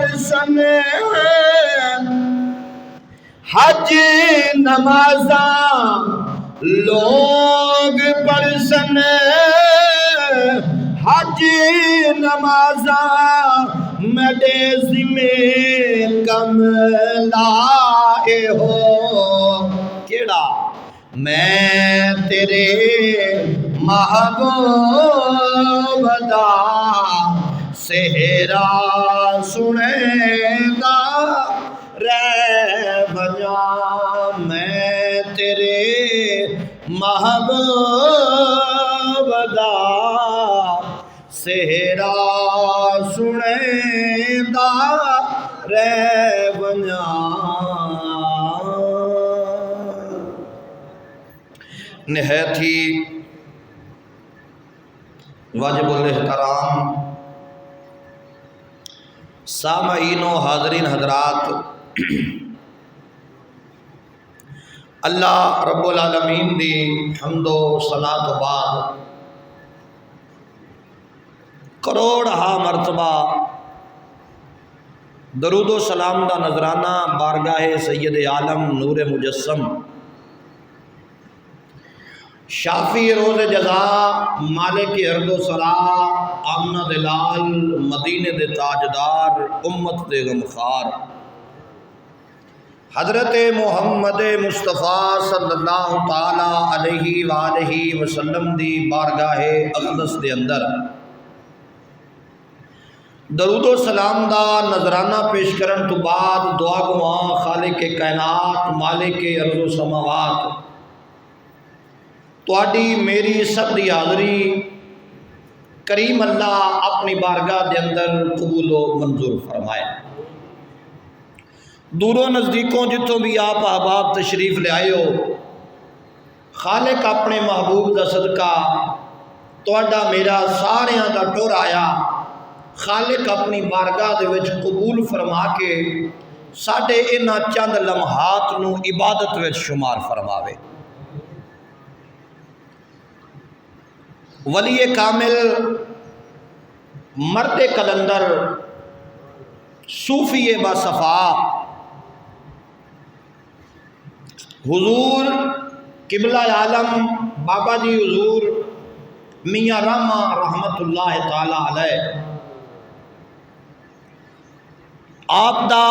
پڑھسن حج نمازاں لوگ پڑھسن حج نمازاں میرے ذمے کم لائے ہو کیڑا میں تیرے محبوب دا سہرا سنے گا رہ بجا میں تیرے محبوب دا سہرا سنے گا رہ بجا نہایت ہی واجب الاحترام سامعین و حاضرین حضرات، اللہ رب العالمین دی حمد و ثنا تو بعد کروڑ مرتبہ درود و سلام دا نذرانہ بارگاہ سید عالم نور مجسم شافی روز جزا مالک ارض و سرا آمنہ دلال مدینے دے تاجدار امت دے غمخوار حضرت محمد مصطفیٰ صلی اللہ تعالی علیہ وآلہ وسلم دی بارگاہ اقدس دے اندر درود و سلام دا نذرانہ پیش کرن تو بعد دعا گواں خالق کائنات مالک ارض و سماوات تواڈی میری سب دی حاضری کریم اللہ اپنی بارگاہ دے اندر قبول و منظور فرمائے۔ دوروں نزدیکوں جتوں بھی آپ احباب تشریف لے آئے ہو، خالق اپنے محبوب دا صدقہ تواڈا میرا ساریاں دا ٹر آیا، خالق اپنی بارگاہ دے وچ قبول فرما کے ساڈے انہاں چند لمحات نو عبادت وچ شمار فرماوے۔ ولی کامل مرد کلندر صوفی باصفا حضور قبلہ عالم بابا جی حضور میاں راما رحمت اللہ تعالی علیہ آپ دا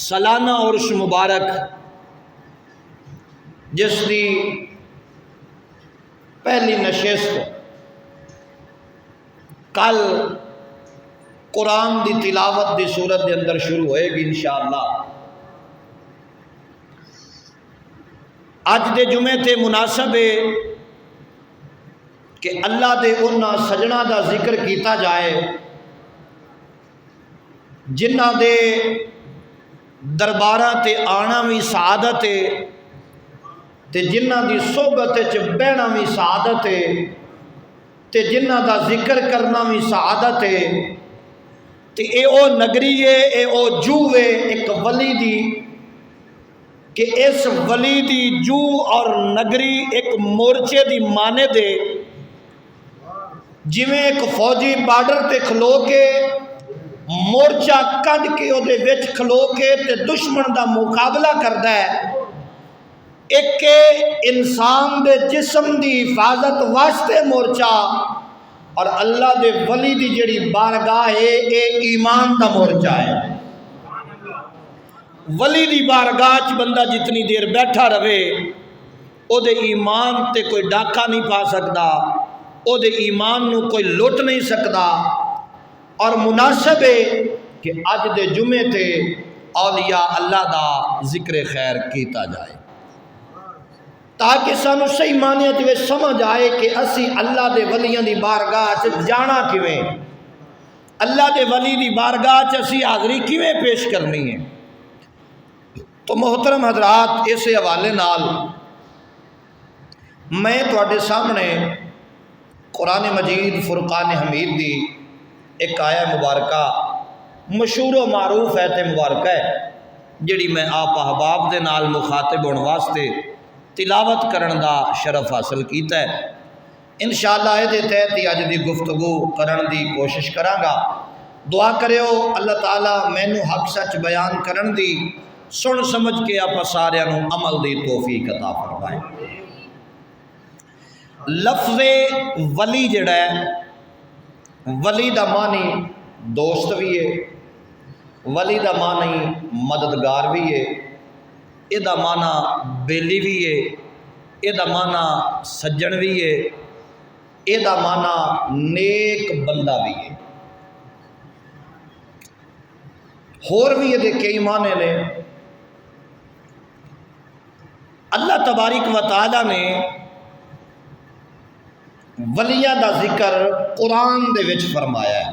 سالانہ عرس مبارک جس دی پہلی نشست کل قرآن دی تلاوت دی صورت دے اندر شروع ہوئے گی انشاءاللہ۔ اج دے جمعے تے مناسب ہے کہ اللہ دے انہاں سجنا دا ذکر کیتا جائے جنہاں دے درباراں تے آنا بھی سعادت ہے تے جنہاں دی صحبت وچ بہنا بھی سعادت ہے تے جنہاں دا ذکر کرنا بھی سعادت ہے تے اے او نگری ہے اے او جو ہے ایک ولی دی کہ اس ولی دی جو اور نگری ایک مورچے دی مانے دے جویں ایک فوجی بارڈر تے کھلو کے مورچہ کڈ کے او دے وچ کھلو کے تے دشمن دا مقابلہ کردا ہے، ایک انسان دے جسم دی حفاظت واسطے مورچہ اور اللہ دے ولی دی جڑی بارگاہ ہے اے ایمان دا مورچہ ہے۔ ولی دی بارگاہ چ بندہ جتنی دیر بیٹھا رہے او دے ایمان تے کوئی ڈاکہ نہیں پا سکتا، او دے ایمان نو کوئی لٹ نہیں سکتا، اور مناسب ہے کہ اج دے جمعے تے اولیاء اللہ دا ذکر خیر کیتا جائے تاکہ سانو صحیح معنی تے سمجھ آئے کہ اسی اللہ دے ولیاں دی بارگاہ چ جانا کیویں، اللہ دے ولی دی بارگاہ چ اسی حاضری کیویں پیش کرنی ہے۔ تو محترم حضرات، اس حوالے نال میں تواڈے سامنے قرآن مجید فرقان حمید دی ایک آیہ مبارکہ مشہور و معروف ہے تے مبارکہ ہے جڑی میں آپ احباب دے نال مخاطب ہونے واسطے تلاوت کرن دا شرف حاصل کیتا ہے۔ انشاءاللہ دے تحت اج دی گفتگو کرن دی کوشش کراں گا۔ دعا کریو اللہ تعالیٰ مینو حق سچ بیان کرن دی سن سمجھ کے آپ سارے عمل دی توفیق عطا فرمائے۔ لفظ ولی جڑا ہے، ولی دا معنی دوست بھی ہے، ولی دا معنی مددگار بھی ہے، یہ دا معنی بیلی بھی ہے، یہ دا معنی سجن بھی ہے، یہ دا معنی نیک بندہ بھی ہے۔ اور بھی یہ کئی معنی نے۔ اللہ تبارک و تعالی نے ولیاں دا ذکر قرآن دے وچ فرمایا ہے،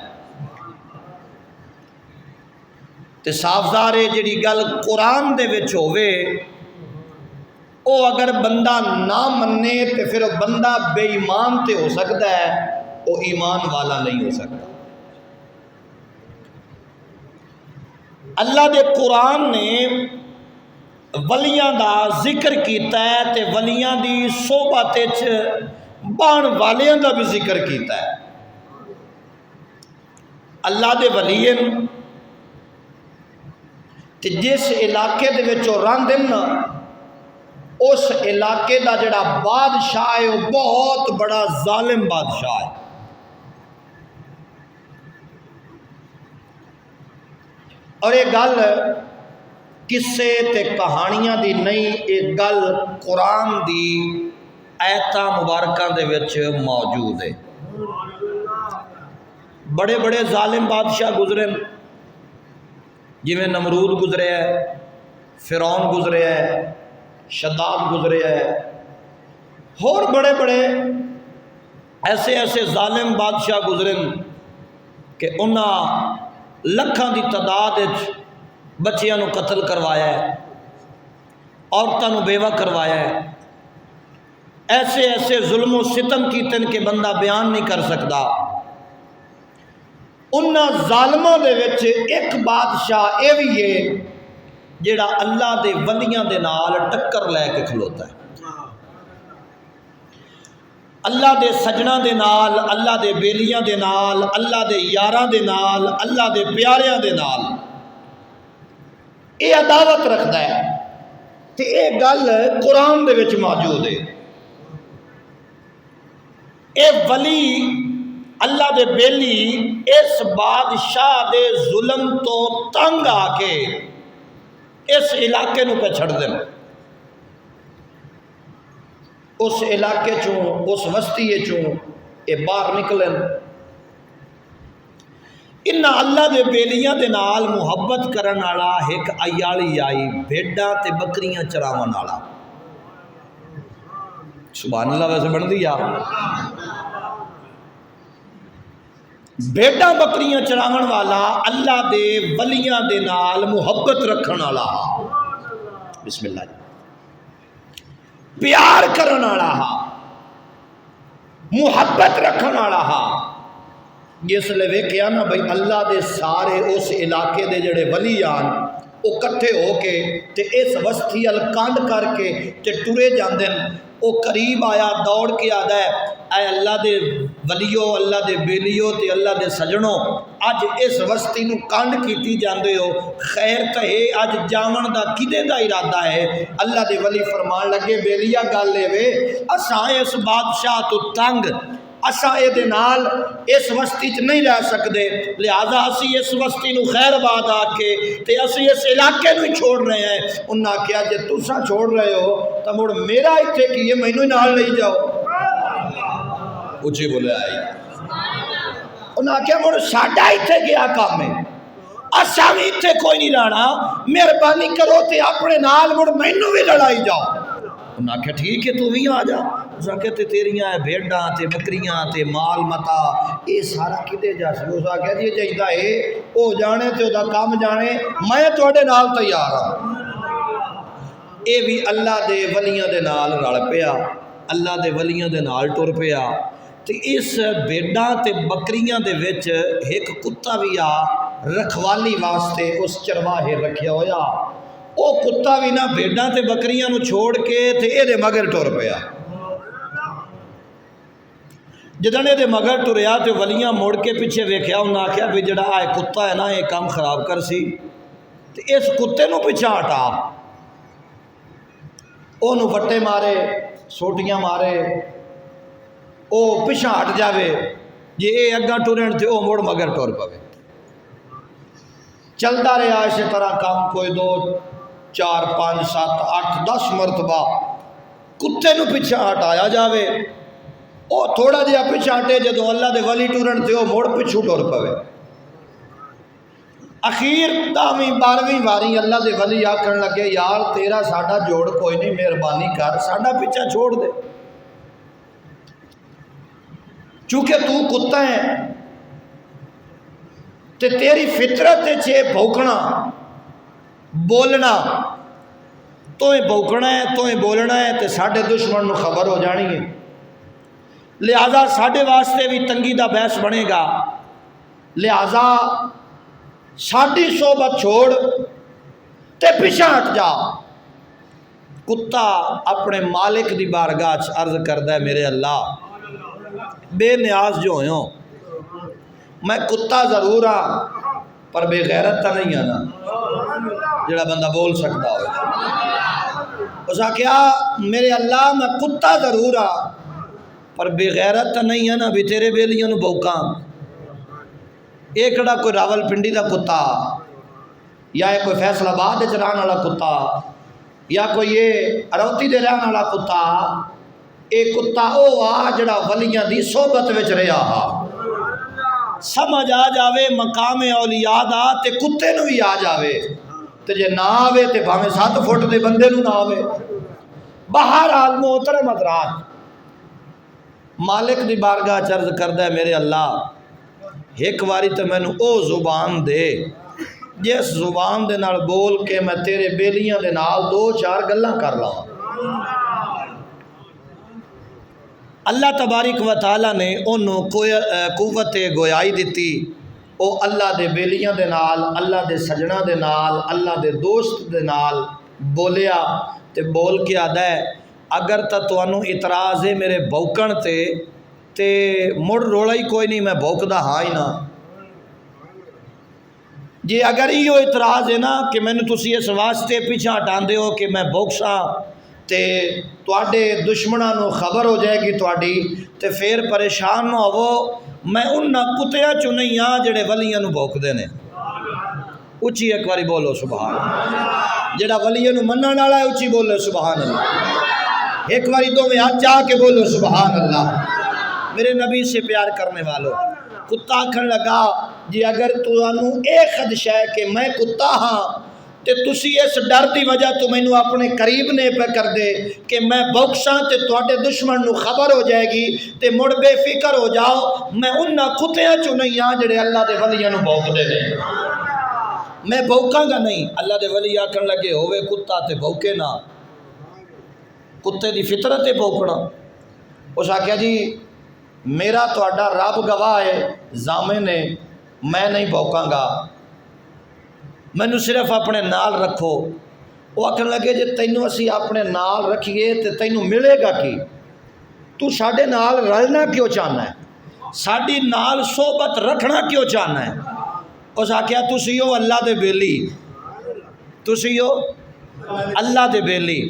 تے صاف ظاہر ہے جڑی گل قرآن دے وچ ہووے او اگر بندہ نہ منے تے پھر بندہ بے ایمان تے ہو سکتا ہے، او ایمان والا نہیں ہو سکتا۔ اللہ دے قرآن نے ولیاں دا ذکر کیتا ہے تے ولیاں دی صحبت وچ بان والیاں دا بھی ذکر کیتا ہے۔ اللہ دے ولی تے جس علاقے دے وچ او رہندے نا، اس علاقے دا جڑا بادشاہ ہے وہ بہت بڑا ظالم بادشاہ ہے۔ اور یہ گل قصے تے کہانیاں دی نہیں، یہ گل قرآن دی آیتاں مبارکاں دے وچ موجود ہے۔ بڑے بڑے ظالم بادشاہ گزرے، جویں نمرود گزرے ہے، فرعون گزرے ہے، شداد گزرے ہے، اور بڑے بڑے ایسے ایسے ظالم بادشاہ گزرے کہ انہاں لکھاں دی تعداد بچیاں نو قتل کروایا ہے، عورتاں نو بیوہ کروایا ہے، ایسے ایسے ظلم و ستم کیتے کہ بندہ بیان نہیں کر سکتا۔ انہاں ظالماں دے وچ ایک بادشاہ اے وی ہے جڑا اللہ دے ولیاں دے نال ٹکر لے کے کھلوتا ہے، اللہ دے سجناں دے نال، اللہ دے بیلیاں دے نال، اللہ دے یاراں دے نال، اللہ دے پیاریاں دے نال یہ عداوت رکھتا ہے۔ تے یہ گل قرآن دے وچ موجود ہے۔ اے ولی اللہ دے بیلی اس بادشاہ دے ظلم تو تنگ آ کے اس علاقے نو پہ چھڑ دیں، اس علاقے چوں، اس بستی چوں یہ باہر نکلن۔ انہاں اللہ دے بیلیاں دے نال محبت کرن والا ایک عیالی آئی، بھیڈاں تے بکریاں چراون والا۔ سبحان اللہ، ویسے بن دیا بھیڈاں بکریاں چراون والا، اللہ دے ولیاں دے نال محبت رکھن والا، بسم اللہ جی، پیار کرن والا، محبت رکھن والا۔ جس لے ویکھیا نا بھئی اللہ دے سارے اس علاقے دے جڑے ولی آن وہ کٹھے ہو کے تے اس بستی ال کانڈ کر کے تے ٹرے جاندے، وہ قریب آیا دوڑ کے آدا ہے، اے اللہ دے ولیو، اللہ دے بیلیو تے اللہ دے سجنوں، اج اس بستی نو کانڈ کیتی جاندے ہو، خیر کہے اج جاون دا کدے دا ارادہ ہے؟ اللہ دے ولی فرمان لگے بیلیا گل لے وے، اساں اس بادشاہ تو تنگ، اساں اے دے نال اس وستی چ نہیں رہ سکدے، لہذا اسی اس وستی نو خیر آباد آ کے تے اسی اس علاقے نو ہی چھوڑ رہے ہیں۔ انہاں کہا جے تساں چھوڑ رہے ہو تو مڑ میرا ایتھے کی ہے، مینوں نال لے جاؤ۔ اچھی بولے آئی، انہاں کہا مڑ ساڈا ایتھے کیا کام ہے، اساں بھی ایتھے کوئی نہیں رہنا، مہربانی کرو تے اپنے نال مڑ مینوں بھی لڑائی جاؤ۔ انہاں کہا ٹھیک ہے تو بھی آ جا۔ اساں کہتے تیریاں بھیڈاں تے بکریاں تے مال متا یہ سارا کدے جا سی؟ اساں کہا جی چاہیدا ہے او جانے تے او دا کام جانے، میں تواڈے نال تیار ہاں۔ اے بھی اللہ دے ولیاں دے نال رل پیا، اللہ دے ولیاں دے نال ٹر پیا۔ تے اس بھیڈاں تے بکریاں دے وچ ایک کتا بھی آ رکھوالی واسطے اس چرواہے رکھیا ہویا، او کتا بھی نہ بھیڈاں تے بکریاں نو چھوڑ کے تے اے دے مگر ٹر پیا۔ جدنے دے مگر ٹریا تو ولیاں مڑ کے پیچھے ویکھیا، انہاں آکھیا بھی جڑا آئے کتا ہے نا یہ کام خراب کر سی تو اس کتے نو پیچھا ہٹا، انہوں وٹے مارے سوٹیاں مارے، او پیچھا ہٹ جاوے، جی اے اگاں ٹرن تے او مڑ مگر ٹر پوے۔ چلتا رہا اسی طرح کام، کوئی 2 4 5 7 8 10 مرتبہ کتے نو پیچھا ہٹایا جاوے، او تھوڑا جہا پیچھا ہٹے، جدو اللہ دے ولی ٹرن تے او مڑ پیچھو ٹر پوے۔ اخیر 10ویں 12ویں واری اللہ دے ولی آکھن لگے یار تیرا ساڈا جوڑ کوئی نہیں، مہربانی کر ساڈا پیچھا چھوڑ دے، چونکہ تو کتا ہے تے تیری فطرت چھے بھوکنا بولنا، تو بھوکنا ہے تو بولنا ہے تے ساڈے دشمن نو خبر ہو جانی ہے، لہذا ساڈے واسطے بھی تنگی دا بحث بنے گا، لہذا ساڈی صحبت چھوڑ تے پیچھے ہٹ جا۔ کتا اپنے مالک دی بارگاہ عرض کردا ہے میرے اللہ بے نیاز جو ہوں، میں کتا ضرور ہاں پر بے غیرت تا نہیں آنا، جڑا بندہ بول سکتا ہو۔ اس کیا میرے اللہ میں کتا ضرور ہاں پر بے غیرت تا نہیں آنا بھی تیرے بیلیاں نو بھوکاں۔ ایکڑا کوئی راول پنڈی دا کتا، یا کوئی فیصل آباد وچ رہن والا کتا، یا کوئی یہ اروتی دے رہن والا کتا، اے کتا او آ جڑا ولیاں دی صحبت وچ رہیا ہا، سمجھ آ جاوے مقام اولیاء دا تے کتے نو بھی آ جاوے، تے جے نہ آوے تے بھاویں 7 فٹ دے بندے نو نہ آوے۔ بہرحال محترم حضرات، مالک دی بارگاہ عرض کردا ہے میرے اللہ ایک واری تے مینوں او زبان دے جس زبان دے نال بول کے میں تیرے بیلیاں دے نال 2 4 گلاں کر لاں۔ اللہ تبارک و تعالی نے انہوں قوت گویائی دیتی، او اللہ دے بیلیاں دے نال، اللہ دے سجنہ دے نال، اللہ دے دوست دے نال بولیا تے بول کے آدھا ہے اگر تا تانوں اعتراض ہے میرے بھوکن تے مڑ رولا ہی کوئی نہیں، میں بھوکدا ہاں ہی نہ۔ جی اگر یہ اعتراض ہے نا کہ میں نے تسی اس واسطے پیچھے ہٹاندے ہو کہ میں بوکساں تے تواڈے دشمناں نو خبر ہو جائے گی تواڈی، تے پھر پریشان نہ ہوو، میں انہاں کتیاں چوں نہیں ہاں جڑے ولیاں نو بھوکدے نے۔ اچھی ایک باری بولو سبحان اللہ، جڑا ولیاں نو منن والا ہے اچھی بولو سبحان اللہ، ایک باری دو میں ہاتھ چاہ کے بولو سبحان اللہ۔ میرے نبی سے پیار کرنے والوں، کتا آکھن لگا جی اگر تانوں اے خدشہ ہے کہ میں کتا ہاں تے تسی اس ڈر دی وجہ تو مینوں اپنے قریب نے پہ کر دے کہ میں بوکساں تے تواڈے دشمن نو خبر ہو جائے گی تے مڑ بے فکر ہو جاؤ، میں انہاں کتیاں چوں نہیں ہاں جڑے اللہ دے ولیاں نو بھوکدے نے، میں بھوکاں گا نہیں۔ اللہ دے ولی آکھن لگے ہوئے کتا تے بھوکے نہ، کتے دی فطرت ہے بھوکنا۔ اس آکھیا جی میرا تہاڈا رب گواہ ہے ضامن ہے، میں نہیں بھوکاں گا، مینوں صرف اپنے نال رکھو۔ وہ آکھن لگے جے تینوں اسی اپنے نال رکھیے تے تینوں ملے گا کی؟ تو ساڈے نال رلنا کیوں چاہنا ہے؟ ساڈی نال صحبت رکھنا کیوں چاہنا ہے؟ اس آکھیا تسی ہو اللہ دے بیلی، تسی ہو اللہ دے بیلی،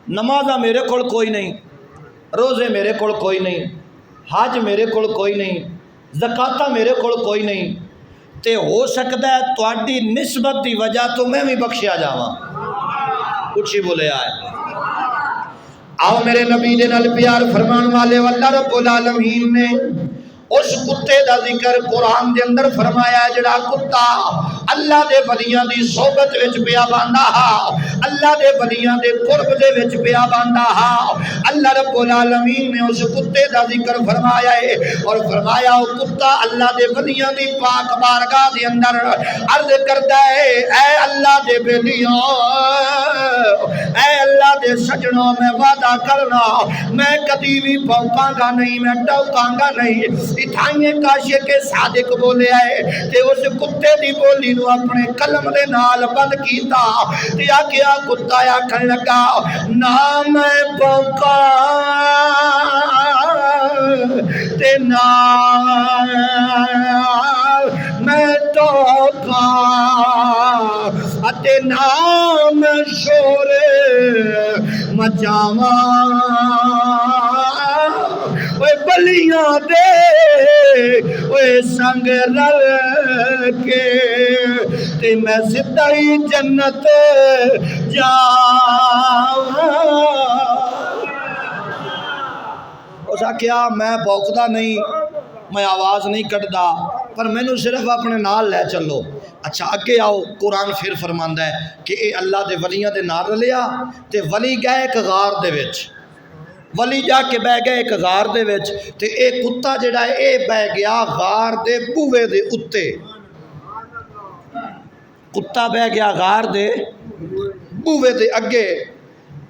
نمازاں میرے کول کوئی نہیں، روزے میرے کول کوئی نہیں، حج میرے کول کوئی نہیں، زکاتاں میرے کول کوئی نہیں، تے ہو سکتا ہے تواڈی نسبت دی وجہ تو میں بھی بخشیا جاواں۔ کچھ ہی بولے آئے آؤ میرے نبی دے نال پیار فرمان والے، اللہ رب العالمین نے اس کتے دا ذکر قرآن دے اندر فرمایا جڑا کتا اللہ دے ولیاں دی صحبت وچ پیا باندا ہا، اللہ دے ولیاں دے قرب دے وچ پیا باندا ہا۔ اللہ رب العالمین نے اس کتے دا ذکر فرمایا ہے اور فرمایا وہ کتا اللہ دے ولیاں دی پاک بارگاہ دے اندر عرض کردا ہے اے اللہ دے ولیوں، اے اللہ دے سجنوں، میں وعدہ کرنا میں کبھی بھی بھوکاں گا نہیں، میں ڈوکاں گا نہیں۔ اتھائیں کاشے کے صادق بولے آئے تے اس کتے دی بولی نو اپنے قلم دے نال بند کیتا تے آکھیا کتا آکھن لگا نہ میں بھوکاں تے نال میں توکھا اتے نام شور مچاواں اوے بلیاں دے اوے سنگ رل کے تے میں سدھا ہی جنت جاواں۔ اس آکھیا میں بھوکدا نہیں، میں آواز نہیں کٹدا، پر مینوں صرف اپنے نال لے چلو۔ اچھا اگے آؤ، قرآن پھر فرماندا ہے کہ اے اللہ دے ولیاں دے نال رلیا تے ولی گئے ایک غار دے وچ، ولی جا کے بہ گئے ایک غار دے وچ تے اے کتا جڑا ہے اے بہ گیا غار دے بوے دے اُتے، کتا بہ گیا غار دے بوے دے اگے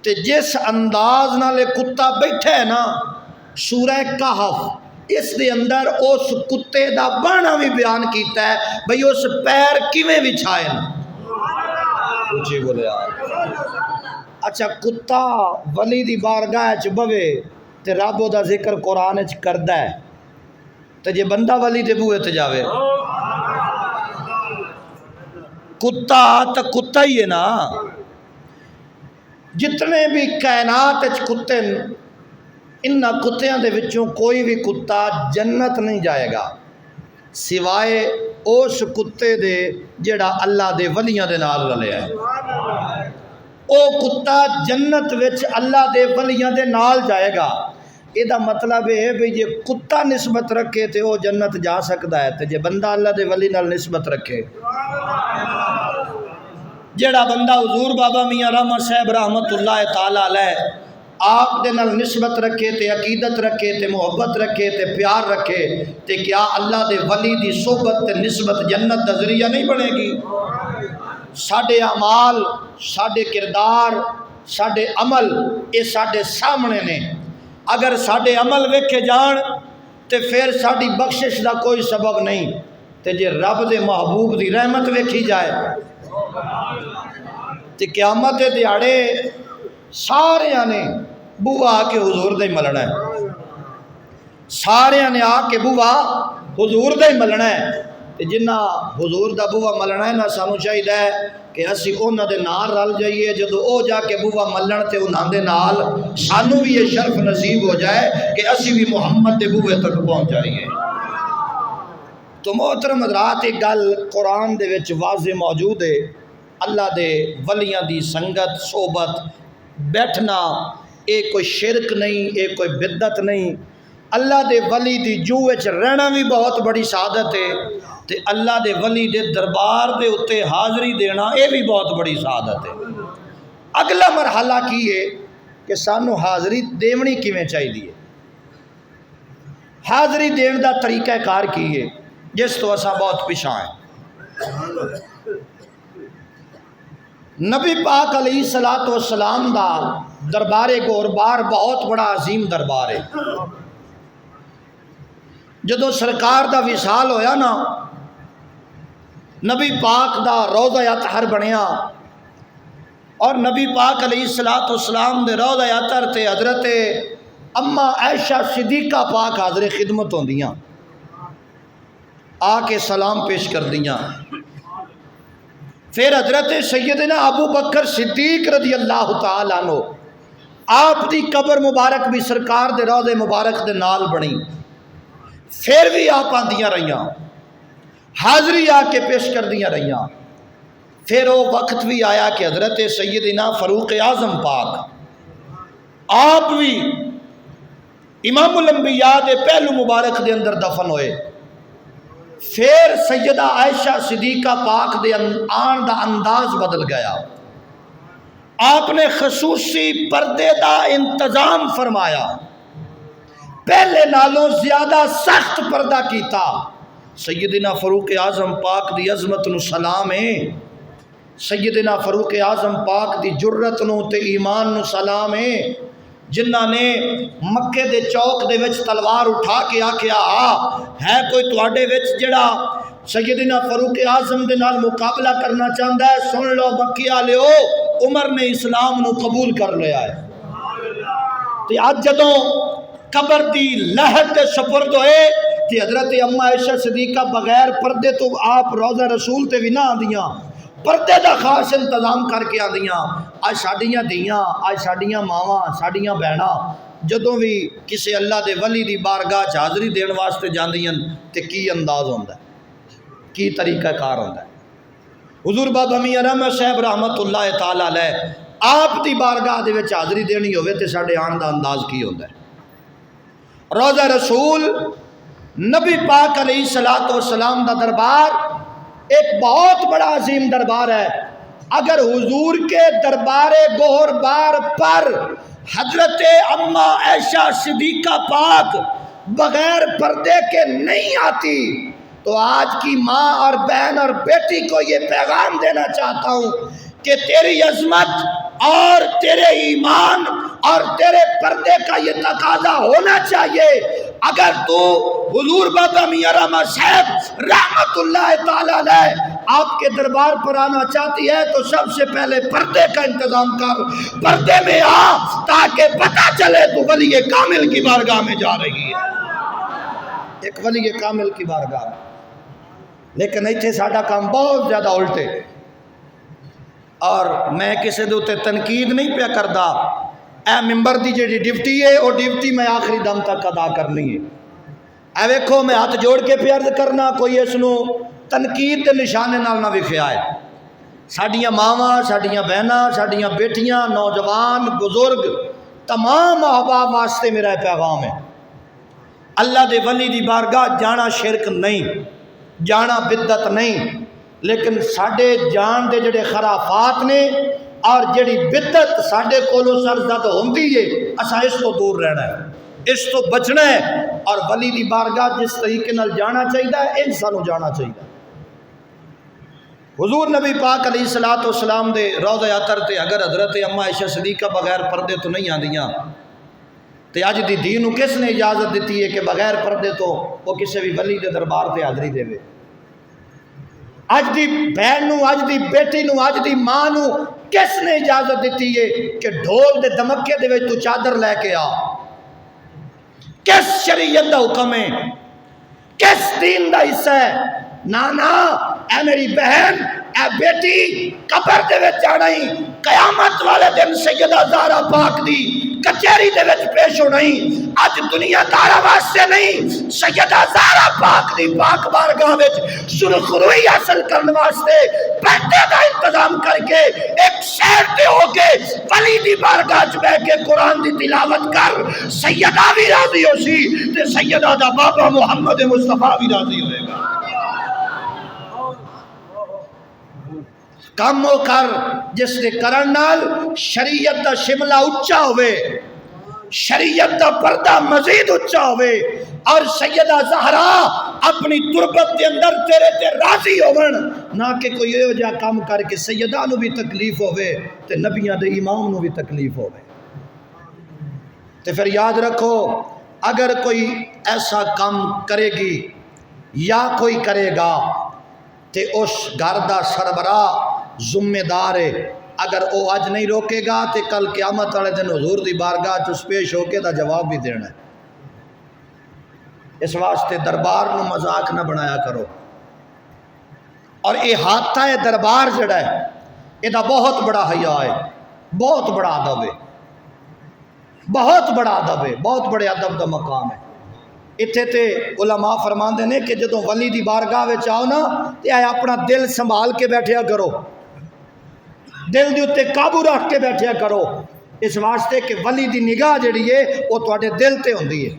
تے جس انداز نال کتا بیٹھا ہے نا، سورہ کہف اس دے اندر اس کتے دا بانا بھی بیان کیتا ہے بھئی اس پیر کیویں بچھائے نا، اونچی بولے یار۔ اچھا کتا ولی دی بارگاہ چ بوے تے رب دا ذکر قرآن چ کردا ہے تے جے بندہ ولی دے بوئے تے جاوے، کتا تو کتا ہی ہے نا۔ جتنے بھی کائنات چ کتے ان کتیاں دے وچوں کوئی بھی کتا جنت نہیں جائے گا سوائے اس کتے دے جڑا اللہ دے ولیاں دے نال رلیا ہے۔ او کتا جنت وچ اللہ دے ولیاں دے نال جائے گا۔ یہ دا مطلب ہے بھی جے کتا نسبت رکھے تے وہ جنت جا سکتا ہے تے جے بندہ اللہ دے ولی نال نسبت رکھے، جڑا بندہ حضور بابا میاں رحمت صاحب رحمت اللہ تعالی علیہ آپ دے نال نسبت رکھے تے عقیدت رکھے تے محبت رکھے تے پیار رکھے تے کیا اللہ دے ولی دی صحبت تے نسبت جنت دا ذریعہ نہیں بنے گی؟ ساڈے اعمال، ساڈے کردار، ساڈے عمل یہ ساڈے سامنے نے، اگر ساڈے عمل ویکھے جان تے پھر ساڈی بخشش دا کوئی سبب نہیں، تے جے رب دے محبوب دی رحمت ویکھی جائے تے قیامت دے دیہاڑے سارے نے بوا آ کے حضور دے ملنا ہے، سارے نے آ کے بوا حضور دے ملنا ہے تے جنہ حضور دا بوا ملنا ہے نا سانو چاہیے کہ اسی انہاں دے نال رل جائیے، جدو او جا کے بوا ملن تے انہاں دے نال سانو بھی یہ شرف نصیب ہو جائے کہ اسی بھی محمد دے بوے تک پہنچ جائیے۔ تو محترم حضرات ایک گل قرآن دے وچ واضح موجود ہے، اللہ دے ولیاں دی سنگت صحبت بیٹھنا اے کوئی شرک نہیں، اے کوئی بدعت نہیں، اللہ دے ولی دی جو وچ رہنا بھی بہت بڑی سعادت ہے تے اللہ دے ولی دے دربار دے اتے حاضری دینا اے بھی بہت بڑی سعادت ہے۔ اگلا مرحلہ کی ہے کہ سانو حاضری دیونی کیویں چاہیے، حاضری دین دا طریقہ کار کی ہے جس تو اساں بہت پیچھا ہیں۔ نبی پاک علیہ الصلوۃ والسلام دا دربار گوربار بہت بڑا عظیم دربار ہے۔ جدو سرکار دا وصال ہویا نا، نبی پاک دا روضہ اطہر بنیا اور نبی پاک علیہ الصلوۃ والسلام دے روضہ اطہر تے حضرت اما عائشہ صدیقہ پاک حاضر خدمت ہوندیاں، آ کے سلام پیش کر دیاں۔ پھر حضرت سیدنا ابو بکر صدیق رضی اللہ تعالیٰ عنہ آپ دی قبر مبارک بھی سرکار دے روضے مبارک دے نال بنی، پھر بھی آپ آندیاں رہیاں، حاضری آ کے پیش کر دیاں رہیاں۔ پھر وہ وقت بھی آیا کہ حضرت سیدنا فاروق اعظم پاک آپ بھی امام الانبیاء دے پہلو مبارک دے اندر دفن ہوئے۔ پھر سیدہ عائشہ صدیقہ پاک دے آن دا انداز بدل گیا، آپ نے خصوصی پردے دا انتظام فرمایا، پہلے نالوں زیادہ سخت پردہ کیتا۔ سیدنا فاروق اعظم پاک دی عظمت نو سلام ہے، سیدنا فاروق اعظم پاک دی جرت نو تے ایمان نو سلام ہے، جنہ نے مکے دے چوک دے وچ تلوار اٹھا کے آکھیا ہے کوئی تواڈے وچ جڑا سیدنا فاروق اعظم دے نال مقابلہ کرنا چاہندا ہے، سن لو مکی والےو، عمر نے اسلام نو قبول کر لیا ہے۔ تے اج جدوں قبر دی لہر تے سپرد ہوئے کہ حضرت اما عائشہ صدیقہ بغیر پردے تو آپ روضہ رسول تے بھی نہ آندیاں، پردے دا خاص انتظام کر کے آندیاں۔ آج ساڈیاں دیاں، آج ساڈیاں ماواں، ساڈیاں بہناں جدوں بھی کسی اللہ دے ولی دی بارگاہ چ حاضری دین واسطے جاندیاں تے کی انداز ہوندا ہے، کی طریقہ کار ہوندا ہے۔ حضور بابا میاں رحمت صاحب رحمت اللہ تعالی علیہ آپ دی بارگاہ دے وچ حاضری دینی ہوئے تے ساڈے آن دا انداز کی ہوندا ہے۔ روضہ رسول نبی پاک علیہ الصلوۃ والسلام دا دربار ایک بہت بڑا عظیم دربار ہے۔ اگر حضور کے دربار گوہر بار پر حضرت اما عائشہ صدیقہ پاک بغیر پردے کے نہیں آتی تو آج کی ماں اور بہن اور بیٹی کو یہ پیغام دینا چاہتا ہوں کہ تیری عظمت اور تیرے ایمان اور تیرے پردے کا یہ تقاضا ہونا چاہیے۔ اگر تو حضور بابا میاں رحمت صاحب رحمت اللہ تعالی علیہ آپ کے دربار پر آنا چاہتی ہے تو سب سے پہلے پردے کا انتظام کر، پردے میں آ تاکہ پتہ چلے تو ولی کامل کی بارگاہ میں جا رہی ہے، ایک ولی کامل کی بارگاہ میں۔ لیکن ایتھے ساڈا کام بہت زیادہ الٹے، اور میں کسی دے تے تنقید نہیں پیا کردا، اے ممبر دی جڑی ڈیوٹی ہے وہ ڈیوٹی میں آخری دم تک ادا کرنی ہے۔ اے ویکھو میں ہاتھ جوڑ کے پیا عرض کرنا، کوئی اس نو تنقید دے نشانے نال نہ وکھیا ہے۔ ساڈیاں ماواں، ساڈیاں بہناں، ساڈیاں بیٹیاں، نوجوان، بزرگ، تمام احباب واسطے میرا پیغام ہے، اللہ دے ولی دی بارگاہ جانا شرک نہیں، جانا بدعت نہیں، لیکن ساڈے جان دے جڑے خرافات نے اور جڑی بدعت ساڈے کولوں سرزد ہوندی ہے اساں اس تو دور رہنا ہے، اس تو بچنا ہے، اور ولی دی بارگاہ جس طریقے نال جانا چاہیے ان سانو جانا چاہیے۔ حضور نبی پاک علیہ الصلوۃ والسلام دے روضہ عطر تے اگر حضرت اما عائشہ صدیقہ بغیر پردے تو نہیں آندیاں تے اج دی دین نو کس نے اجازت دیتی ہے کہ بغیر پردے تو وہ کسی بھی ولی دے دربار تے حاضری دے؟ اج دی بہن نو، اج دی بیٹی نو، اج دی ماں نو کس نے اجازت دیتی ہے کہ ڈھول دے دمکے دے وچ تو چادر لے کے آ؟ کس شریعت دا حکم ہے؟ کس دین دا حصہ ہے؟ نانا اے میری بہن، اے بیٹی، قبر دے وچ جانا ہی قیامت والے دن سیدہ زہرا پاک دی کچہری دے وچ پیش ہونا ہی، اج دنیا دارا واسطے نہیں، سیدہ زہرا پاک دی پاک بارگاہ وچ سرخروئی حاصل کرنے واسطے پردے دا انتظام کر کے ایک شہر تے ہو کے ولی دی بارگاہ چ بیٹھ کے قرآن دی تلاوت کر، سیدہ بھی راضی ہو سی تے سیدہ دا بابا محمد مصطفیٰ بھی راضی ہوئے گا۔ کام ہو کر جس دے کرن نال شریعت دا شملہ اچھا ہوئے، شریعت دا پردہ مزید اچھا ہوئے، اور سیدہ زہرا اپنی تربت کے اندر تیرے تے راضی ہون، نہ کہ کوئی یہ جا کام کر کے سیدہ نو بھی تکلیف ہوئے تے نبیاں دے امام نو بھی تکلیف ہوئے۔ تے پھر یاد رکھو اگر کوئی ایسا کام کرے گی یا کوئی کرے گا تے اس گھر دا سربراہ ذمہ دار ہے، اگر وہ اج نہیں روکے گا تے کل قیامت والے دن حضور دی بارگاہ چ پیش ہو کے دا جواب بھی دینا ہے۔ اس واسطے دربار نو مذاق نہ بنایا کرو، اور احاطہ دربار جڑا ہے یہ بہت بڑا حیا ہے، بہت بڑا ادب ہے، بہت بڑا ادب ہے، بہت بڑے ادب دا مقام ہے۔ اتنے تے علماء فرماندے نے کہ جدوں ولی دی بارگاہ وچ آؤ نا تے اپنا دل سنبھال کے بیٹھیا کرو، دل دے اتے قابو رکھ کے بیٹھیا کرو، اس واسطے کہ ولی دی نگاہ جڑی ہے وہ تواڈے دل تے ہوندی ہے،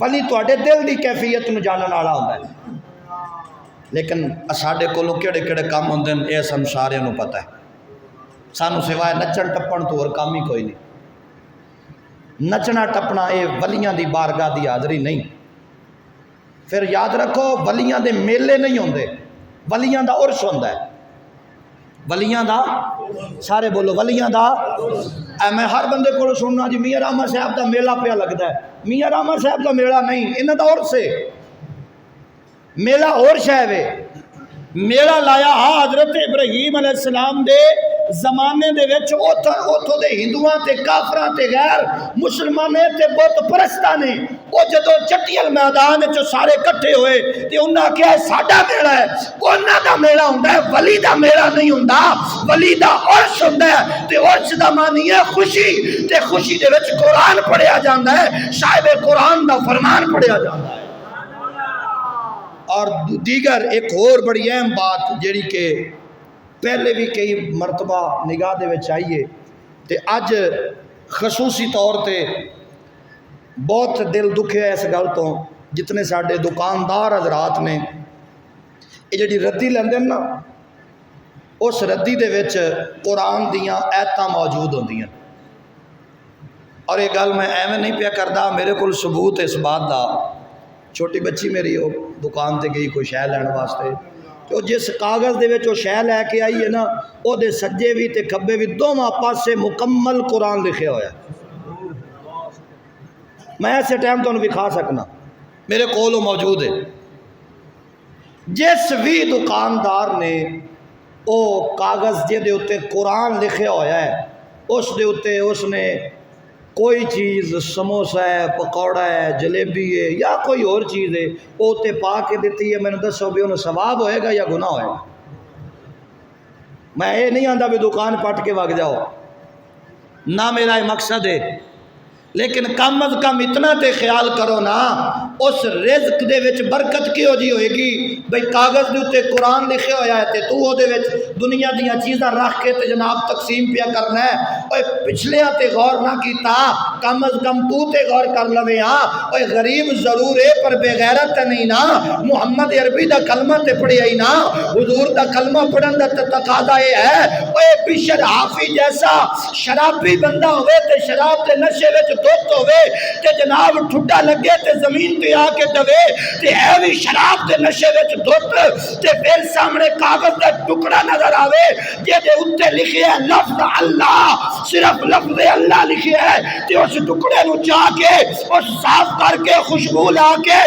ولی تواڈے دل دی کیفیت نو جانن والا ہوندا ہے۔ لیکن ساڈے کولوں کیڑے کیڑے کام ہوندے نے اے سانوں سارے نو پتہ ہے، سانوں سوائے نچن ٹپن تو اور کام ہی کوئی نہیں۔ نچنا ٹپنا اے ولیاں دی بارگاہ دی حاضری نہیں۔ پھر یاد رکھو ولیاں دے میلے نہیں ہوندے، ولیاں دا عرس ہوندا ہے، ولیاں دا، سارے بولو ولیاں دا۔ میں ہر بندے کو سننا جی میاں رحمت صاحب دا میلہ پیا لگتا ہے، میاں رحمت صاحب دا میلہ نہیں، انہاں دا عرس ہے، میلہ اور شے وے۔ میلہ لایا حضرت ابراہیم علیہ السلام دے زمانے دے وچ اوتھوں دے ہندوؤں تے کافراں تے غیر مسلمانے تے بت پرستاں نے وہ جدو چٹیل میدان چ سارے کٹھے ہوئے تے انہاں کہا ساڈا میلہ ہے، انہاں دا میلہ ہوندا ہے، ولی دا میلہ نہیں ہوندا، ولی دا عرس ہوندا ہے تے عرس دا معنی ہے خوشی، تے خوشی دے وچ قرآن پڑھیا جاندا ہے، صاحب قرآن دا فرمان پڑھیا جاندا ہے۔ اور دیگر ایک اور بڑی اہم بات جیڑی کہ پہلے بھی کئی مرتبہ نگاہ دے وچ آئیے تے اج خصوصی طور تے بہت دل دکھے ہے اس گل تو جتنے ساڈے دکاندار حضرات نے یہ جڑی ردی لیندے نا اس ردی دے وچ قرآن دیاں ایتاں موجود ہوندیاں، اور یہ گل میں ایویں نہیں پیا کردا، میرے کول ثبوت اس بات دا۔ چھوٹی بچی میری وہ دکان تے گئی کوئی شے لین واسطے، تو جس کاغذ دے وچ وہ شے لے کے آئی ہے نا وہ دے سجے بھی تے کھبے بھی دونوں پاسے مکمل قرآن لکھیا ہوا ہے۔ میں ایسے ٹائم تو انہوں دکھا سکنا، میرے کول موجود ہے۔ جس بھی دکاندار نے وہ کاغذ جے دے اتے قرآن لکھیا ہوا ہے اس دے اتے اس نے کوئی چیز سموسہ ہے، پکوڑا ہے، جلیبی ہے یا کوئی اور چیز ہے وہ تے پا کے دیتی ہے، میں نے دسو بھی انہوں ثواب ہوئے گا یا گناہ ہوئے گا؟ میں یہ نہیں آندا بھی دکان پٹ کے وگ جاؤ، نہ میرا یہ مقصد ہے، لیکن کم از کم اتنا تے خیال کرو نا اس رزق دے وچ برکت کیوں جی ہوئے گی؟ بھئی کاغذ دے اتے قرآن لکھے ہویا ہے تے تو وہ دے وچ دنیا دیاں چیزاں رکھ کے تے جناب تقسیم پیا کرنا ہے۔ اوے پچھلے تے غور نہ کیتا، کم از کم تو تے غور کر لوے ہاں، اوے غریب ضرور ہے پر بے غیرت تے نہیں نا، محمد عربی دا کلمہ تے پڑھیا ہی نا، حضور دا کلمہ پڑھن دا تقاضا یہ ہے۔ اوے بشر حافی جیسا شرابی بندہ ہوئے تے شراب تے نشے وچ دوت ہوئے تے جناب ٹھڈا لگے تے زمین تے آ کے دوے تے اے بھی شراب تے نشے وچ دوت تے پھر سامنے کاغذ دا ٹکڑا نظر آوے جے دے اتے لکھے ہے لفظ اللہ، صرف لفظ اللہ لکھے ہے تے اس ٹکڑے نو چاہ کے اس صاف کر کے خوشبو لا کے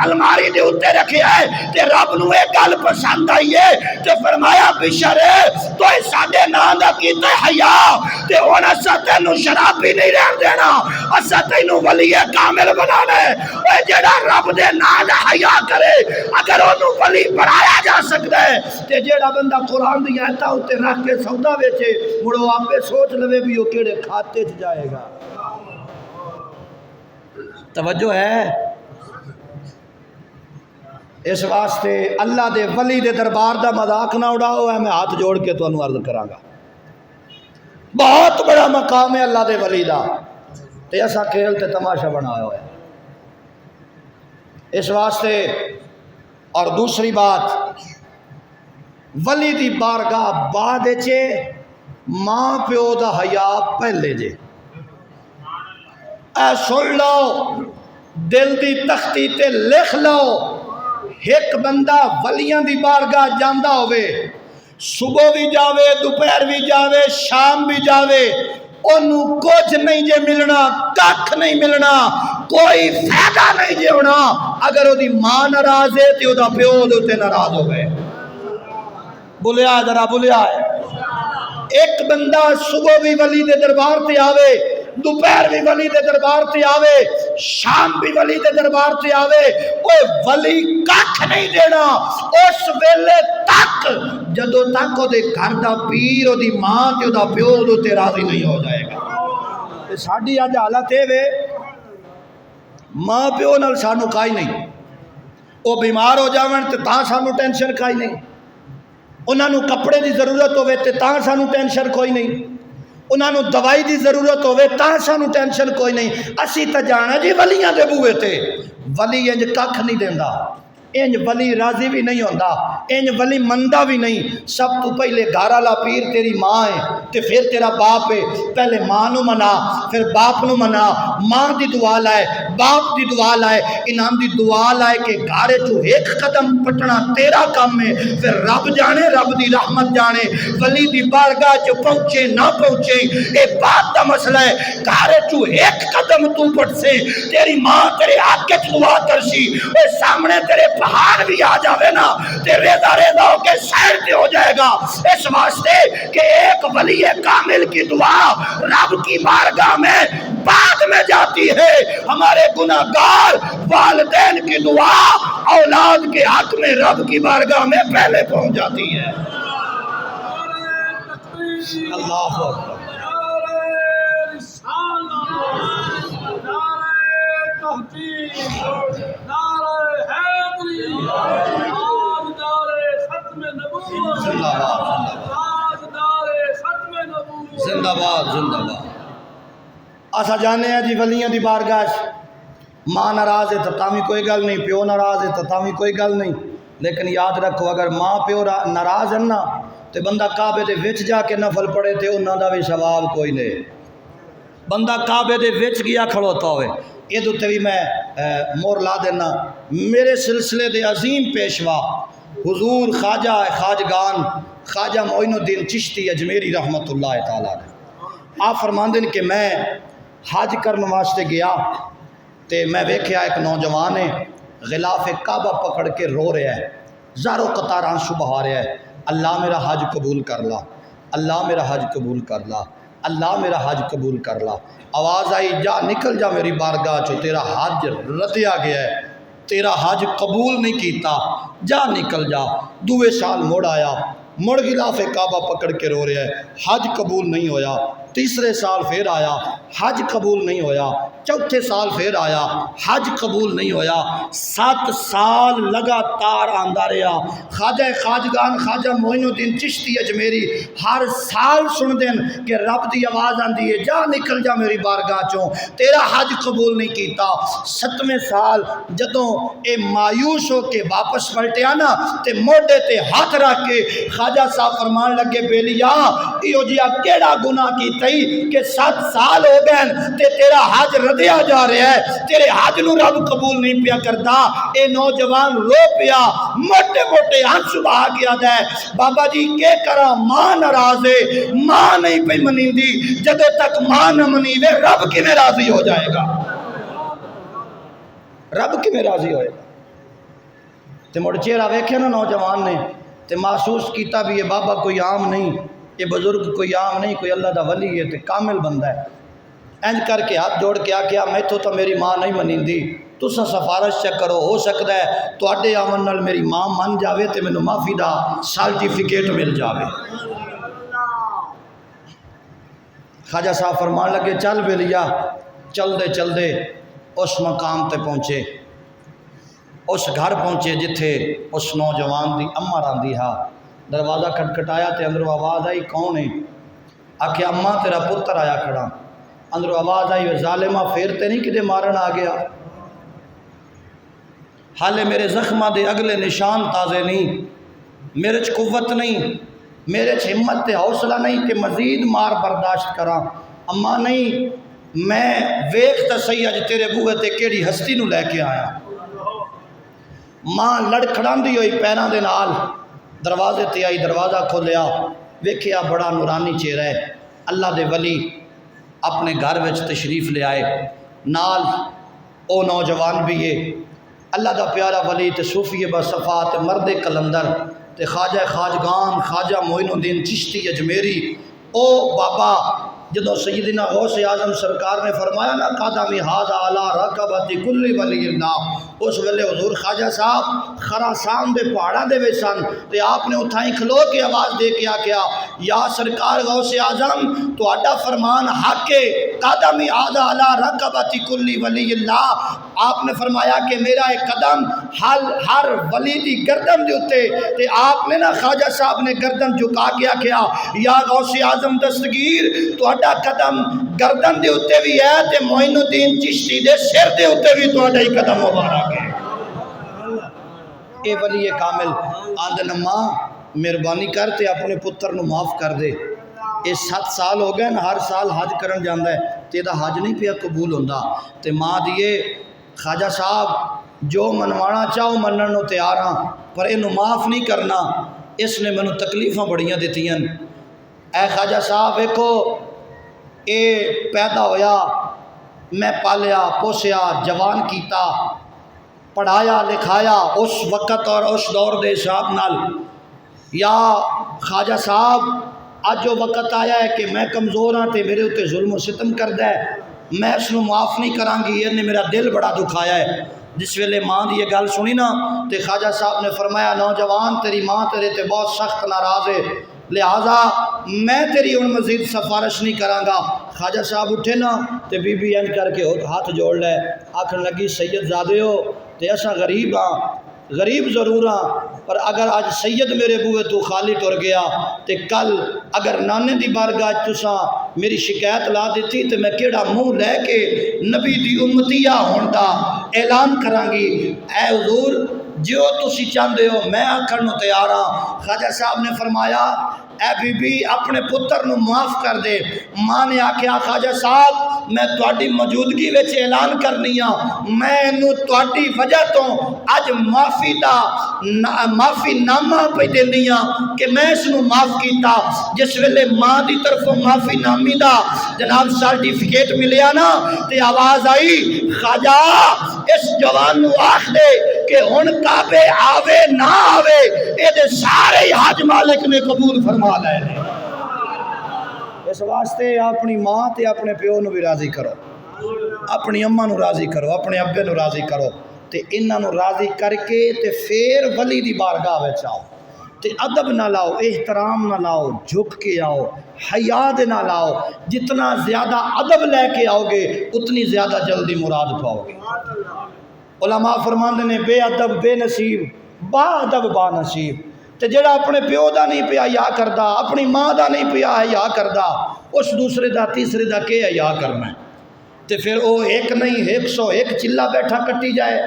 الماری دے اتے رکھے ہے تے رب نو ایک گل پسند آئی ہے تے فرمایا بشر تو اے ساڈے نام دا کیتے حیا تے ہن اساں تینوں شرابی نہیں رہن دینا، اساں تینوں ولی کامل بنانا ہے۔ اے جڑا رب دے نام دا حیا کرے اگر اونوں ولی بنایا جا سکدا ہے تے جڑا بندہ قرآن دی آیتاں اتے رکھ کے سودا ویچے مڑو آپے سوچ لوے بھی وہ کیڑے کھاتے چ جائے گا۔ توجہ ہے؟ اس واسطے اللہ دے ولی دے دربار دا مذاق نہ اڑاؤ ہے، میں ہاتھ جوڑ کے تو انو عرض کراں گا، بہت بڑا مقام ہے اللہ دے ولی دا، تے ایسا کھیل تے تماشا بنایا ہوا ہے۔ اس واسطے اور دوسری بات ولی دی بارگاہ بعد چے ماں پیو دا حیا پہلے جے۔ اے سن لو، دل دی تختی تے لکھ لو، ایک بندہ ولیاں دی بارگاہ جاندہ ہوئے، صبح بھی جاوے، دوپہر بھی جاوے، شام بھی جاوے، انہوں کچھ نہیں جے ملنا، ککھ نہیں ملنا، کوئی فائدہ نہیں جے ہونا اگر وہ دی ماں ناراض ہے تو وہ دا پیو دوتے ناراض ہو گئے۔ بولیا ذرا بولیا ہے۔ ایک بندہ صبح بھی ولی دے دربار تے آوے، دوپہر بھی ولی دے دربار تے آوے، شام بھی ولی دے دربار تے آوے، کوئی ولی ککھ نہیں دینا اس ویلے تک جدو تک وہ دے گھر دا پیر وہ دی ماں تے دا پیو دو تے راضی نہیں ہو جائے گا۔ تے ساڈی اج حالت اے وے ماں پیو نال سانو کائی نہیں، وہ بیمار ہو جاون تے تاں سانو ٹینشن کائی نہیں، انہاں نو کپڑے دی ضرورت ہوئے تے تاں سانو ٹینشن کوئی نہیں، انہاں نو دوائی دی ضرورت ہوئے تاں سانو ٹینشن کوئی نہیں۔ اسی تا جانا جی ولیاں دے بوئے تے ولی انج ککھ نہیں دیندا، انج ولی راضی بھی نہیں ہوندا، انج ولی مندہ بھی نہیں۔ سب تو پہلے گھر والا پیر تیری ماں ہے تے پھر تیرا باپ ہے، پہلے ماں نو منا پھر باپ نو منا، ماں دی دعا لائے باپ دی دعا لائے انہاں دی دعا لائے کہ گھارے چو ایک قدم پٹنا تیرا کام ہے، پھر رب جانے رب دی رحمت جانے ولی دی بارگاہ چ پہنچے نہ پہنچے اے بات دا مسئلہ ہے۔ گھارے چو ایک قدم تو پٹ سے تیری ماں تیرے حق چ دعا کرسی، اے سامنے تیرے پہاڑ بھی آ جاوے نا تے ریزہ ریزہ ہو کے سیر تے ہو جائے گا۔ گا، اس واسطے کہ ایک ولی کامل کی دعا رب کی بارگاہ میں بعد میں جاتی ہے، ہمارے گناہگار والدین کی دعا اولاد کے حق میں رب کی بارگاہ میں پہلے پہنچ جاتی ہے۔ اللہ اکبر۔ زندہ باد زندہ باد۔ اسا جانے ہیں جی ولیاں دی بارگاہ ماں ناراض ہے تو تاوی کوئی گل نہیں، پیو ناراض ہے تو تاوی کوئی گل نہیں، لیکن یاد رکھو اگر ماں پیو ناراض ہیں نا تو بندہ کعبے دے وچ جا کے نفل پڑھے تے انہاں دا بھی ثواب کوئی نہیں۔ بندہ کعبے دے وچ گیا کھڑوتا ہوئے، یہ دوتے بھی میں مور لا دینا، میرے سلسلے دے عظیم پیشوا حضور خواجہ خواجگان خواجہ معین الدین چشتی اجمیری رحمت اللہ تعالیٰ نے آپ فرماندے کہ میں حج کرنے واسطے گیا تے میں ویکھیا ایک نوجوان ہے غلاف کعبہ پکڑ کے رو رہا ہے، زاروں قطار آنسو بہا رہا ہے، اللہ میرا حج قبول کر لا، اللہ میرا حج قبول کر لا، اللہ میرا حج قبول کر لا۔ آواز آئی جا نکل جا میری بارگاہ چو، تیرا حج ردیا گیا ہے، تیرا حج قبول نہیں کیتا، جا نکل جا۔ دوے سال مڑ آیا، مڑ غلاف کعبہ پکڑ کے رو رہا ہے، حج قبول نہیں ہویا۔ تیسرے سال پھر آیا، حج قبول نہیں ہویا۔ چوتھے سال پھر آیا، حج قبول نہیں ہویا۔ 7 سال لگاتار آندا رہا۔ خواجہ خواجگان خواجہ معین الدین چشتی اجمیری ہر سال سن دین کہ رب دی آواز آندی ہے جا نکل جا میری بارگاہ چوں، تیرا حج قبول نہیں کیتا۔ 7ویں سال جدوں اے مایوس ہو کے واپس پلٹیا نا تے موڈے تے ہاتھ رکھ کے خواجہ صاحب فرمان لگے بیلیا ایو جیا کیڑا گناہ کیتا کہ 7 سال ہو گئے تے تیرا حج ردیا جا رہا ہے، تیرے حج نو رب قبول نہیں پیا کرتا۔ اے نوجوان رو پیا، موٹے موٹے آنسو بہا گیا دے، بابا جی کے کرا ماں ناراض ہے، ماں نہیں پہ منیندی، جدے تک ماں نہ منیوے رب کی میں راضی ہو جائے گا، رب کی میں راضی ہوئے گا۔ تے مڑ چہرہ ویکھے نا نوجوان نے تے محسوس کیتا بھی یہ بابا کوئی عام نہیں، یہ بزرگ کوئی عام نہیں، کوئی اللہ دا ولی ہے تے کامل بندہ ہے۔ اینج کر کے ہاتھ جوڑ کے آکھیا میں تو میری ماں نہیں منیندی، تسا سفارش چیک کرو، ہو سکتا ہے تواڈے آمن نال میری ماں من جاوے تے مینوں معافی دا سرٹیفکیٹ مل جاوے۔ خواجہ صاحب فرمان لگے چل بیلیا، چل دے اس مقام تے پہنچے، اس گھر پہنچے جتھے اس نوجوان دی اماں راندی ہا۔ دروازہ کھٹکھٹایا تے اندروں آواز آئی کون ہے؟ آکھیا اماں تیرا پتر آیا کھڑا۔ اندروں آواز آئی ظالمہ پھر تے نہیں کدے مارن آ گیا؟ حالے میرے زخمہ دے اگلے نشان تازے نہیں، میرے چ قوت نہیں، میرے چ ہمت تے حوصلہ نہیں کہ مزید مار برداشت کراں۔ اماں نہیں، میں ویکھ تے صحیح اج تیرے بوئے تے کیڑی ہستی نو لے کے آیا۔ ماں لڑکھڑاندی ہوئی پیراں دے نال دروازے تے آئی، دروازہ کھولیا، ویکھیا بڑا نورانی چہرہ ہے، اللہ دے ولی اپنے گھر وچ تشریف لے آئے، نال او نوجوان بھی ہے اللہ دا پیارا ولی تے صوفی باصفا تے مرد کلندر تے خواجہ خواجگان خواجہ معین الدین چشتی اجمیری۔ او بابا جدو سیدنا غوث اعظم سرکار نے فرمایا نا قدمی ھذا علی رکبۃ کل ولی اللہ، اس ویلے حضور خواجہ صاحب خراسان دے پہاڑاں دے وچ سن تے آپ نے اتھائیں کھلو کے آواز دے کے آکھیا یا سرکار غوث اعظم تہاڈا فرمان حق ہے، قدمی ھذا علی رکبۃ کل ولی اللہ۔ آپ نے فرمایا کہ میرا ایک قدم ہر ولی دی گردن دے اتے، تے آپ نے نا خواجہ صاحب نے گردن جھکا کے آکھیا یا غوث اعظم دستگیر تہاڈا قدم گردن دے اتے بھی ہے تے معین الدین چشتی دے سر دے اتے بھی تہاڈا ہی قدم مبارک ہے۔ اے ولی کامل آندن ماں مہربانی کر تے اپنے پتر نو معاف کر دے، اے 7 سال ہو گئے ہر سال حج کرن جاندا ہے تے دا حج نہیں پیا قبول ہوندا۔ تے ماں دیے خواجہ صاحب جو منوانا چاہو منن نو تیار ہاں پر اینو معاف نہیں کرنا، اس نے مینوں تکلیفاں بڑیاں دتیاں۔ اے خواجہ صاحب ویکھو اے پیدا ہویا، میں پالیا پوسیا جوان کیتا پڑھایا لکھایا اس وقت اور اس دور دے حساب نال یا خواجہ صاحب اج وہ وقت آیا ہے کہ میں کمزور ہاں تے میرے اتنے ظلم و ستم کردا ہے، میں اس کو معاف نہیں کراں گی، یہ نے میرا دل بڑا دکھایا ہے۔ جس ویلے ماں دی یہ گل سنی نا تے خواجہ صاحب نے فرمایا نوجوان تیری ماں تیرے تے بہت سخت ناراض ہے، لہٰذا میں تیری ہن مزید سفارش نہیں کراں گا۔ خواجہ صاحب اٹھے نا تے بی بی این کر کے ہاتھ جوڑ لے، آکھن لگی سید زادے ہو تے اساں غریب ہاں، غریب ضرور ہاں، پر اگر اج سید میرے بوئے تو خالی ٹر گیا تے کل اگر نانے دی بارگاہ تساں میری شکایت لا دیتی تے میں کیڑا منہ لے کے نبی دی امتیہ ہون دا اعلان کراں گی۔ اے حضور جو تسی چاہندے ہو میں آکھن نو تیار ہاں۔ خواجہ صاحب نے فرمایا اے بی بی اپنے پتر نو معاف کر دے۔ ماں نے آکھیا خواجہ صاحب میں تواڈی موجودگی وچ اعلان کرنی ہاں، میں اینو تواڈی وجہ تو اج معافی نامہ پہ دینی ہاں کہ میں اس نو معاف کیتا۔ جس ویلے ماں دی طرفوں معافی نامی دا جناب سرٹیفکیٹ ملیا نا تے آواز آئی خواجہ اس جوان نو آکھ دے کہ ہن کعبے آوے نہ آوے اے دے سارے حج مالک نے قبول فرما لے نے۔ اس واسطے اپنی ماں تے اپنے پیو نو بھی راضی کرو، اپنی اماں نو راضی کرو، اپنے ابے نو راضی کرو تے انہاں نو راضی کر کے تے پھر ولی دی بارگاہ وچ آؤ تے ادب نہ لاؤ، احترام نہ لاؤ، جھک کے آؤ، حیا دے نہ لاؤ۔ جتنا زیادہ ادب لے کے آؤ گے اتنی زیادہ جلدی مراد پاؤ گے۔ علماء فرماندے نے بے ادب بے نصیب، با ادب با نصیب۔ تے جڑا اپنے پیو دا نہیں پیا حیا کردا، اپنی ماں دا نہیں پیا حیا کردا، اس دوسرے دا تیسرے دا کے حیا کرنا ہے؟ تے پھر وہ ایک نہیں 101 چلا بیٹھا کٹی جائے۔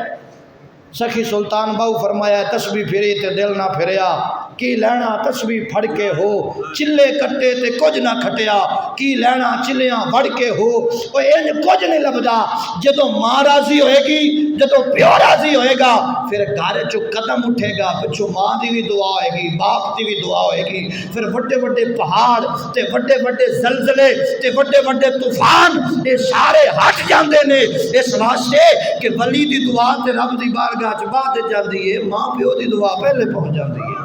سخی سلطان باؤ فرمایا تسبیح پھری تے دل نہ پھریا، کی لینا تسبیح پھڑ کے ہو، چلے کٹے تے کچھ نہ کھٹیا، کی لینا چلیاں پھڑ کے ہو۔ وہ انج کچھ نہیں لبدا، جدو ماں راضی ہوئے گی، جدو پیو راضی ہوئے گا، پھر گھر چو قدم اٹھے گا، پچھو ماں دی بھی دعا ہوئے گی، باپ دی بھی دعا ہوئے گی، پھر وڈے وڈے پہاڑ تے وڈے وڈے زلزلے تے وڈے وڈے طوفان یہ سارے ہٹ جاندے نے، اس واسطے کہ ولی دی دعا تے رب دی بارگاہ چ بعد جاندی ہے، ماں پیو دی دعا پہلے پہنچ جاندی ہے۔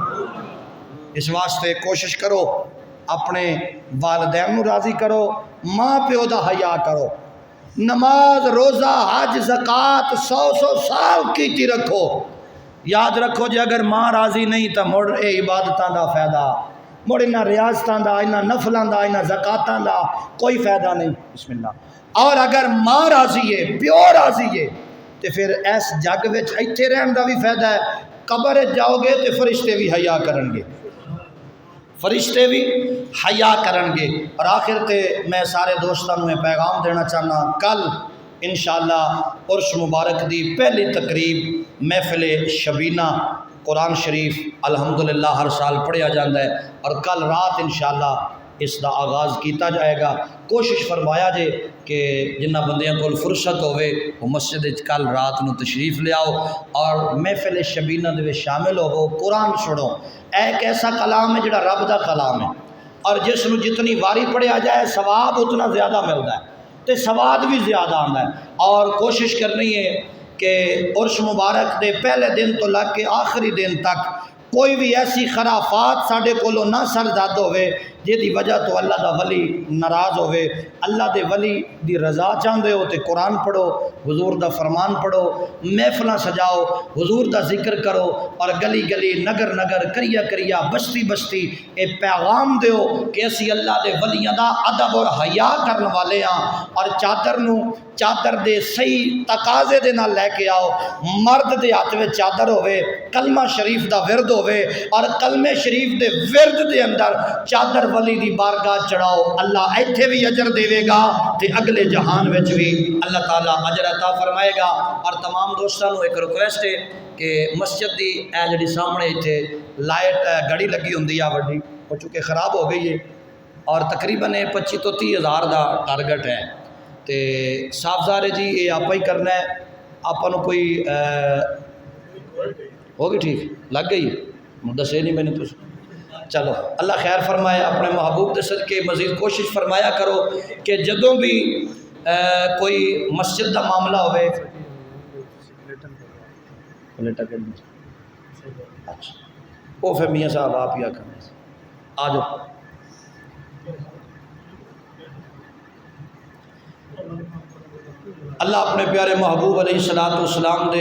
اس واسطے کوشش کرو اپنے والدین نو راضی کرو، ماں پیو دا حیا کرو، نماز روزہ حج زکوٰۃ 100 سال کیتی رکھو۔ یاد رکھو جی اگر ماں راضی نہیں تو مڑ اے عبادتاں دا فائدہ، مڑ انہاں ریاضتاں دا، انہاں نفلاں دا، انہاں زکاتاں دا کوئی فائدہ نہیں۔ بسم اللہ۔ اور اگر ماں راضی ہے، پیو راضی ہے، تو پھر اس جگ وچ ایتھے رہن دا بھی فائدہ ہے، قبر جاؤ گے تو فرشتے بھی حیا کرن گے، فرشتے بھی حیا کرن گے۔ اور آخر تے میں سارے دوستاں نوں پیغام دینا چاہنا، کل انشاءاللہ عرس مبارک دی پہلی تقریب محفل شبینہ قرآن شریف الحمدللہ ہر سال پڑھیا جاندہ ہے، اور کل رات انشاءاللہ اس دا آغاز کیتا جائے گا۔ کوشش فرمایا جے کہ جنہ بندیاں کول فرصت ہوئے وہ مسجد کل رات نو تشریف لے آؤ اور محفل شبینہ دے شامل ہو، قرآن چھوڑو۔ ایک ایسا کلام ہے جڑا رب دا کلام ہے، اور جس نو جتنی واری پڑھیا جائے ثواب اتنا زیادہ ملتا ہے تے سواد بھی زیادہ آتا ہے۔ اور کوشش کرنی ہے کہ عرس مبارک دے پہلے دن تو لگ کے آخری دن تک کوئی بھی ایسی خرافات ساڈے کولوں نہ سرزد ہوئے جے دی وجہ تو اللہ دا ولی ناراض ہوئے۔ اللہ دے ولی دی رضا چاہندے ہو تے قرآن پڑھو، حضور دا فرمان پڑھو، محفلاں سجاؤ، حضور دا ذکر کرو، اور گلی گلی نگر نگر کریا کریا بستی بستی اے پیغام دیو کہ اسی اللہ دے ولیاں دا ادب اور حیا کرن والے ہاں۔ اور چادر نو چادر دے صحیح تقاضے دے نال لے کے آؤ، مرد دے ہاتھ وچ چادر ہوئے، کلمہ شریف دا ورد ہوئے، اور کلمہ شریف دے ورد دے اندر چادر ولی دی بارگاہ چڑھاؤ، اللہ ایتھے بھی اجر دے گا تے اگلے جہان وچ بھی اللہ تعالیٰ اجر عطا فرمائے گا۔ اور تمام دوستاں نوں ایک ریکویسٹ ہے کہ مسجد دی اے جڑی سامنے ایتھے لائٹ گھڑی لگی ہوندی آ وڈی، وہ چونکہ خراب ہو گئی ہے، اور تقریباً 25 تو 30 ہزار دا ٹارگٹ ہے، تے صاف ظاہر ہے جی یہ آپ ہی کرنا ہے، آپ نو کوئی ہوگی ٹھیک لگ گئی دسے نہیں میں نے تو۔ چلو اللہ خیر فرمائے، اپنے محبوب دے صدقے مزید کوشش فرمایا کرو کہ جدوں بھی کوئی مسجد دا معاملہ ہوئے اچھا وہ پھر میاں صاحب آپ ہی آکھنے سے آ جاؤ۔ اللہ اپنے پیارے محبوب علیہ الصلوۃ والسلام دے